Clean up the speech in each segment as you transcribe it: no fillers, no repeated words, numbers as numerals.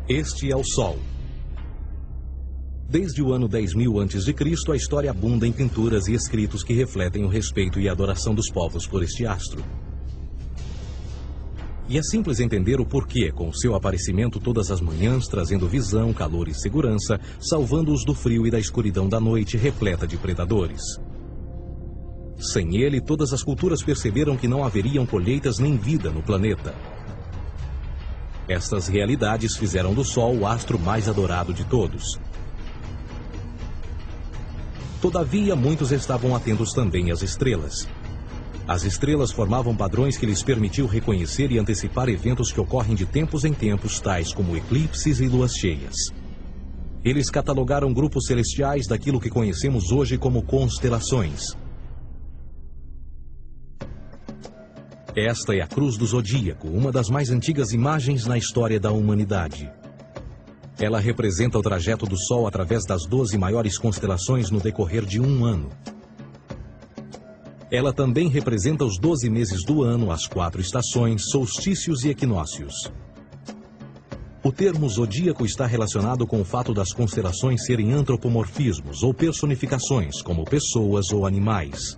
Este é o Sol. Desde o ano 10.000 a.C., a história abunda em pinturas e escritos que refletem o respeito e a adoração dos povos por este astro. E é simples entender o porquê, com seu aparecimento todas as manhãs, trazendo visão, calor e segurança, salvando-os do frio e da escuridão da noite repleta de predadores. Sem ele, todas as culturas perceberam que não haveriam colheitas nem vida no planeta. Estas realidades fizeram do Sol o astro mais adorado de todos. Todavia, muitos estavam atentos também às estrelas. As estrelas formavam padrões que lhes permitiu reconhecer e antecipar eventos que ocorrem de tempos em tempos, tais como eclipses e luas cheias. Eles catalogaram grupos celestiais daquilo que conhecemos hoje como constelações. Esta é a Cruz do Zodíaco, uma das mais antigas imagens na história da humanidade. Ela representa o trajeto do Sol através das 12 maiores constelações no decorrer de um ano. Ela também representa os 12 meses do ano, as 4 estações, solstícios e equinócios. O termo zodíaco está relacionado com o fato das constelações serem antropomorfismos ou personificações, como pessoas ou animais.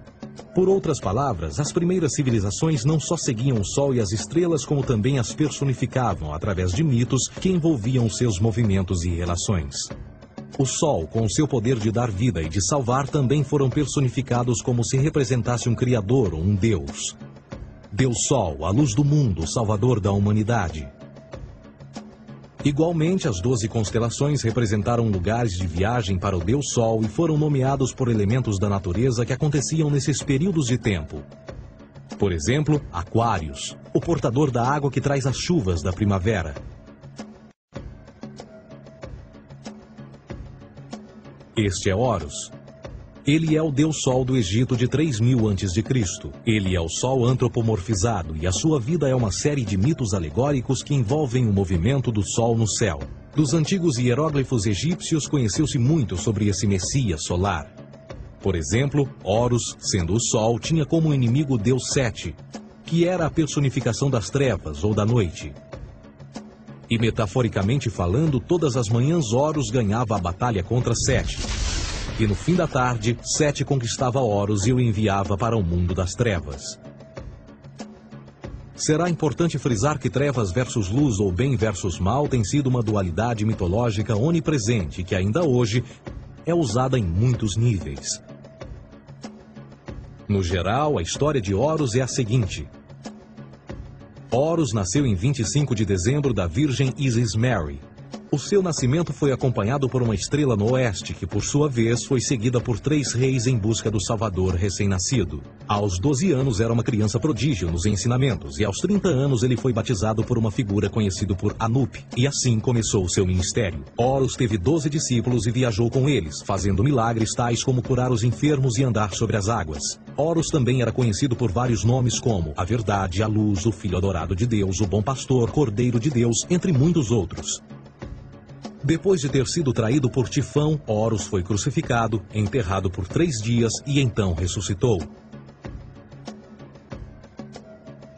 Por outras palavras, as primeiras civilizações não só seguiam o Sol e as estrelas, como também as personificavam através de mitos que envolviam seus movimentos e relações. O Sol, com seu poder de dar vida e de salvar, também foram personificados como se representasse um Criador ou um Deus. Deus Sol, a luz do mundo, o Salvador da humanidade. Igualmente, as 12 constelações representaram lugares de viagem para o Deus Sol e foram nomeados por elementos da natureza que aconteciam nesses períodos de tempo. Por exemplo, Aquários, o portador da água que traz as chuvas da primavera. Este é Horus. Ele é o Deus Sol do Egito de 3.000 a.C. Ele é o Sol antropomorfizado e a sua vida é uma série de mitos alegóricos que envolvem o movimento do Sol no céu. Dos antigos hieróglifos egípcios conheceu-se muito sobre esse Messias solar. Por exemplo, Horus, sendo o Sol, tinha como inimigo o Deus Sete, que era a personificação das trevas ou da noite. E metaforicamente falando, todas as manhãs Horus ganhava a batalha contra Sete. E no fim da tarde, Sete conquistava Horus e o enviava para o mundo das trevas. Será importante frisar que trevas versus luz ou bem versus mal tem sido uma dualidade mitológica onipresente que ainda hoje é usada em muitos níveis. No geral, a história de Horus é a seguinte. Horus nasceu em 25 de dezembro da Virgem Isis Mary. O seu nascimento foi acompanhado por uma estrela no oeste, que por sua vez foi seguida por 3 reis em busca do Salvador recém-nascido. Aos 12 anos era uma criança prodígio nos ensinamentos, e aos 30 anos ele foi batizado por uma figura conhecida por Anup, e assim começou o seu ministério. Horus teve 12 discípulos e viajou com eles, fazendo milagres tais como curar os enfermos e andar sobre as águas. Horus também era conhecido por vários nomes como a Verdade, a Luz, o Filho Adorado de Deus, o Bom Pastor, Cordeiro de Deus, entre muitos outros. Depois de ter sido traído por Tifão, Horus foi crucificado, enterrado por 3 dias e então ressuscitou.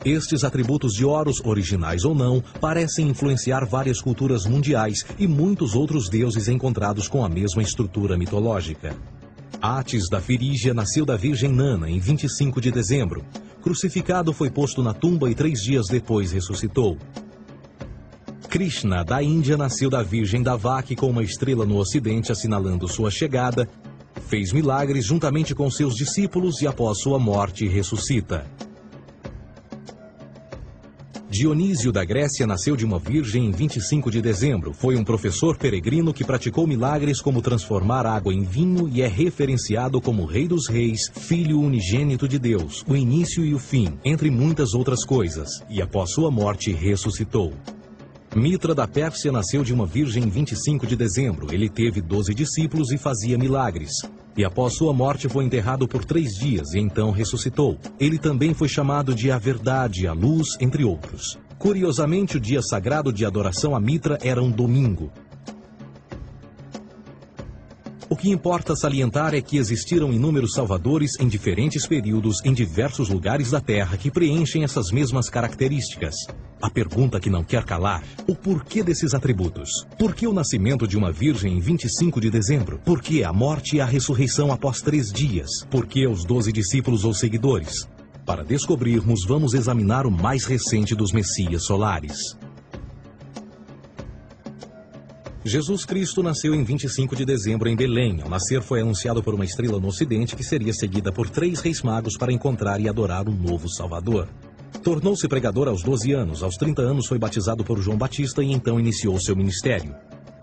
Estes atributos de Horus, originais ou não, parecem influenciar várias culturas mundiais e muitos outros deuses encontrados com a mesma estrutura mitológica. Atis da Firígia nasceu da Virgem Nana em 25 de dezembro. Crucificado, foi posto na tumba e 3 dias depois ressuscitou. Krishna, da Índia, nasceu da Virgem Davaki com uma estrela no ocidente assinalando sua chegada, fez milagres juntamente com seus discípulos e após sua morte ressuscita. Dionísio da Grécia nasceu de uma virgem em 25 de dezembro. Foi um professor peregrino que praticou milagres como transformar água em vinho e é referenciado como Rei dos Reis, Filho unigênito de Deus, o início e o fim, entre muitas outras coisas, e após sua morte ressuscitou. Mitra da Pérsia nasceu de uma virgem em 25 de dezembro. Ele teve 12 discípulos e fazia milagres. E após sua morte foi enterrado por 3 dias e então ressuscitou. Ele também foi chamado de a Verdade, a Luz, entre outros. Curiosamente, o dia sagrado de adoração a Mitra era um domingo. O que importa salientar é que existiram inúmeros salvadores em diferentes períodos em diversos lugares da Terra que preenchem essas mesmas características. A pergunta que não quer calar: o porquê desses atributos? Por que o nascimento de uma virgem em 25 de dezembro? Por que a morte e a ressurreição após 3 dias? Por que os 12 discípulos ou seguidores? Para descobrirmos, vamos examinar o mais recente dos Messias solares. Jesus Cristo nasceu em 25 de dezembro em Belém. Ao nascer foi anunciado por uma estrela no ocidente que seria seguida por 3 reis magos para encontrar e adorar um novo Salvador. Tornou-se pregador aos 12 anos. Aos 30 anos foi batizado por João Batista e então iniciou seu ministério.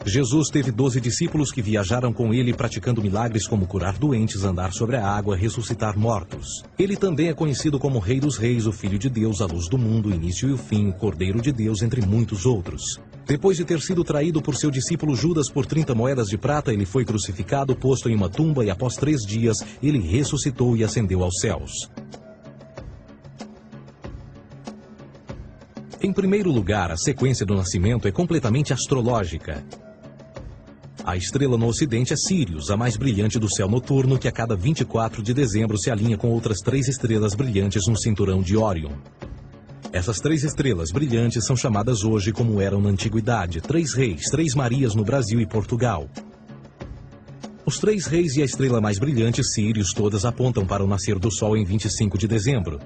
Jesus teve 12 discípulos que viajaram com ele praticando milagres como curar doentes, andar sobre a água, ressuscitar mortos. Ele também é conhecido como Rei dos Reis, o Filho de Deus, a luz do mundo, o início e o fim, o Cordeiro de Deus, entre muitos outros. Depois de ter sido traído por seu discípulo Judas por 30 moedas de prata, ele foi crucificado, posto em uma tumba e após 3 dias ele ressuscitou e ascendeu aos céus. Em primeiro lugar, a sequência do nascimento é completamente astrológica. A estrela no ocidente é Sírius, a mais brilhante do céu noturno, que a cada 24 de dezembro se alinha com outras 3 estrelas brilhantes no cinturão de Órion. Essas 3 estrelas brilhantes são chamadas hoje, como eram na antiguidade, 3 reis, 3 Marias no Brasil e Portugal. Os 3 reis e a estrela mais brilhante, Sírius, todas apontam para o nascer do Sol em 25 de dezembro.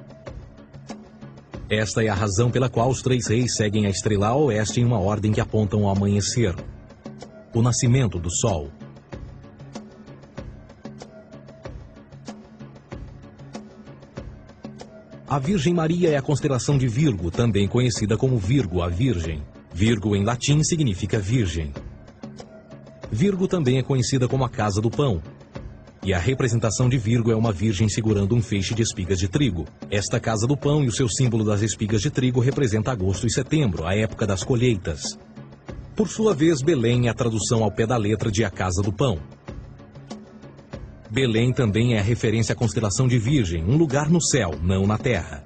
Esta é a razão pela qual os 3 reis seguem a estrela a oeste em uma ordem que apontam ao amanhecer. O nascimento do Sol. A Virgem Maria é a constelação de Virgo, também conhecida como Virgo, a Virgem. Virgo em latim significa virgem. Virgo também é conhecida como a Casa do Pão. E a representação de Virgo é uma virgem segurando um feixe de espigas de trigo. Esta Casa do Pão e o seu símbolo das espigas de trigo representa agosto e setembro, a época das colheitas. Por sua vez, Belém é a tradução ao pé da letra de a Casa do Pão. Belém também é a referência à constelação de Virgem, um lugar no céu, não na terra.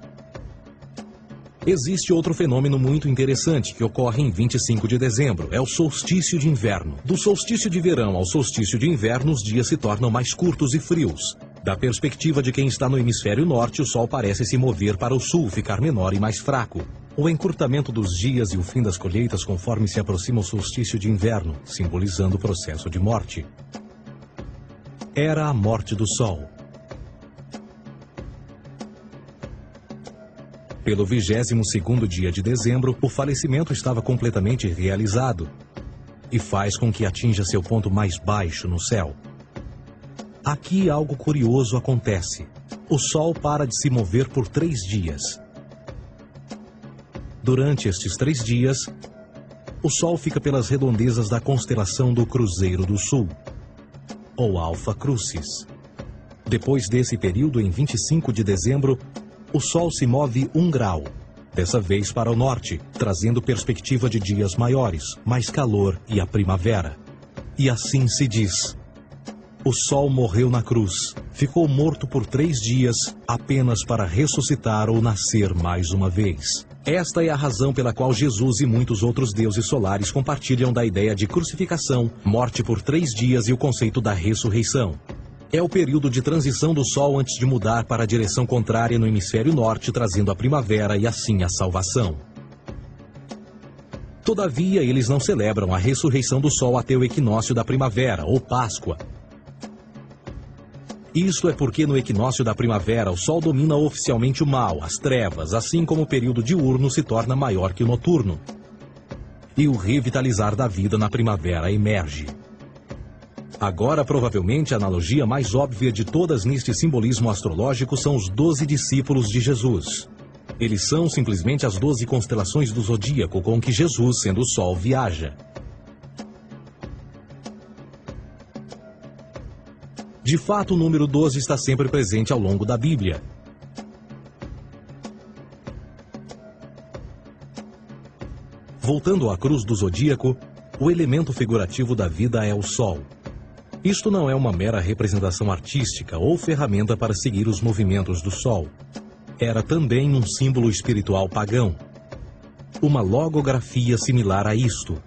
Existe outro fenômeno muito interessante que ocorre em 25 de dezembro, é o solstício de inverno. Do solstício de verão ao solstício de inverno, os dias se tornam mais curtos e frios. Da perspectiva de quem está no hemisfério norte, o sol parece se mover para o sul, ficar menor e mais fraco. O encurtamento dos dias e o fim das colheitas conforme se aproxima o solstício de inverno, simbolizando o processo de morte. Era a morte do sol. Pelo 22º dia de dezembro, o falecimento estava completamente realizado e faz com que atinja seu ponto mais baixo no céu. Aqui algo curioso acontece. O Sol para de se mover por 3 dias. Durante estes 3 dias, o Sol fica pelas redondezas da constelação do Cruzeiro do Sul, ou Alfa Crucis. Depois desse período, em 25 de dezembro, o Sol se move 1 grau, dessa vez para o norte, trazendo perspectiva de dias maiores, mais calor e a primavera. E assim se diz: o Sol morreu na cruz, ficou morto por 3 dias, apenas para ressuscitar ou nascer mais uma vez. Esta é a razão pela qual Jesus e muitos outros deuses solares compartilham da ideia de crucificação, morte por 3 dias e o conceito da ressurreição. É o período de transição do Sol antes de mudar para a direção contrária no hemisfério norte, trazendo a primavera e assim a salvação. Todavia, eles não celebram a ressurreição do Sol até o equinócio da primavera, ou Páscoa. Isto é porque no equinócio da primavera o Sol domina oficialmente o mal, as trevas, assim como o período diurno se torna maior que o noturno. E o revitalizar da vida na primavera emerge. Agora, provavelmente, a analogia mais óbvia de todas neste simbolismo astrológico são os 12 discípulos de Jesus. Eles são simplesmente as 12 constelações do zodíaco com que Jesus, sendo o Sol, viaja. De fato, o número 12 está sempre presente ao longo da Bíblia. Voltando à cruz do zodíaco, o elemento figurativo da vida é o Sol. Isto não é uma mera representação artística ou ferramenta para seguir os movimentos do Sol. Era também um símbolo espiritual pagão. Uma logografia similar a isto.